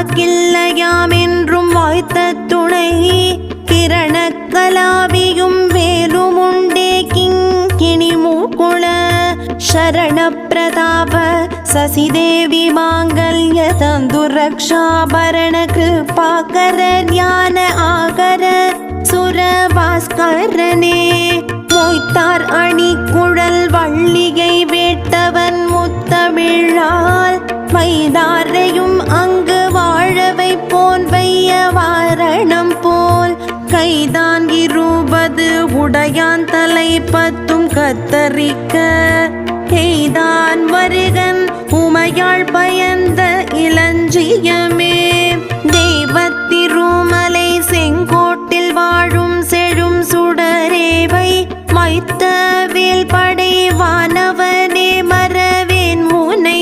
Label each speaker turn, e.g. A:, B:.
A: தமக்கில்லையாம் என்றும் வாய்த்த துணை கிரணக்கலாவியும் வேலுமுண்டே கிங்கிணி மூக்குள शरण प्रताप शशिदेवी मांगल्य तंदु रक्षाभरण कृपाकर ज्ञान आकर सुर भास्करने मोய்த்தார் அணி குழல் வள்ளியை வேட்டவன் முத்தமிழால் மைதாரையும் அங்கு வாழவை போன் வைய வாரணம் போல் கைதான் 20 உடையான் தலை 10 கத்தரிக்க எய்தான் வருகன் உமையாள் பயந்த இளஞ்சியமே.